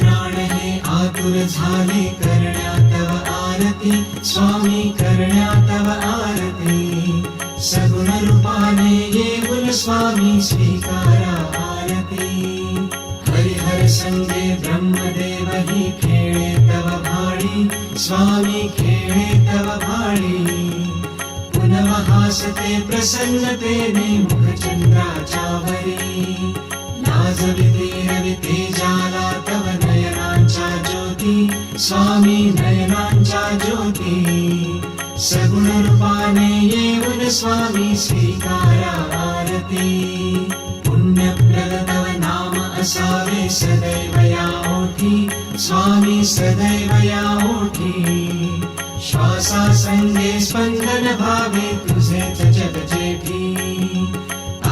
प्राण हे आतुर झाले करण्या तव आरती स्वामी करण्या तव आरती सगुण रूपाने येऊन स्वामी स्वीकारा आरती हरिहर संगे ब्रह्मदेव ही खेळे तव भाळी स्वामी खेळे तव भाळी पुनव हासते प्रसन्नतेने मुखचंद्राच्यावरी लाजविते रविते जाला तव नयनांच्या ज्योती स्वामी नयनांच्या ज्योती सगुण रूपाने येऊन स्वामी स्वीकारा आरती पुण्यप्रद तव नाम असावे सदैव या ओठी स्वामी सदैव या ओठी श्वासा संगे स्पंदन भावे तुझेच जग जेठी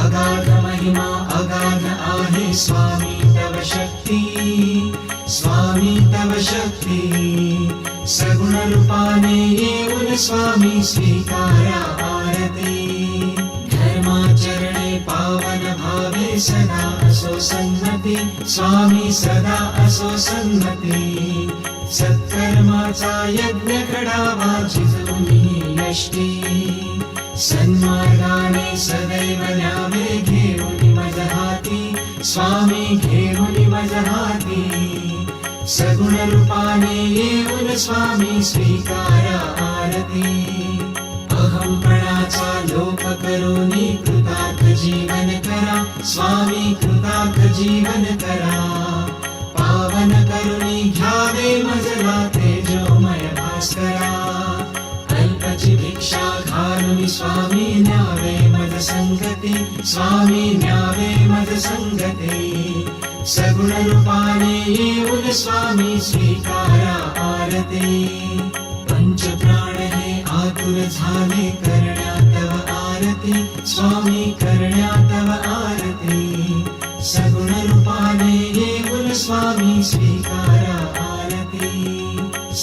अगाध महिमा अगाध आहे स्वामी तव शक्ती स्वामी तव शक्ती सगुण रूपाने येऊन स्वामी स्वीकारा आरती धर्माचरणे पावन भावे सदा असो सन्मती स्वामी सदा असो सन्मती सत्कर्माचा यज्ञ घडावा जिजवून यष्टी सन्मार्गाने सदैव न्यावे घेऊन मज हाती स्वामी घेऊन मज हाती सगुण रूपाने येऊन स्वामी स्वीकारा आरती अहंपणाचा लोप करूनी कृतार्थ जीवन करा स्वामी कृतार्थ जीवन करा पावन करुणी घ्यावे मजला तेजोमय भास्करा अल्पची भिक्षा घालून स्वामी न्यावे मज संगती स्वामी न्यावे मज संगती सगुण रूपाने येऊन स्वामी स्वीकारा आरती पंच प्राण हे आतुर झाले करण्या तव आरती स्वामी करण्या तव आरती सगुण रूपाने येऊन स्वामी स्वीकारा आरती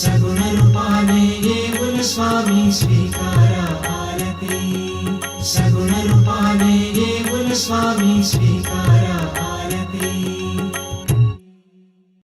सगुण रूपाने येऊन स्वामी स्वीकारा आरती सगुण रूपाने येऊन स्वामी स्वीकारा आरती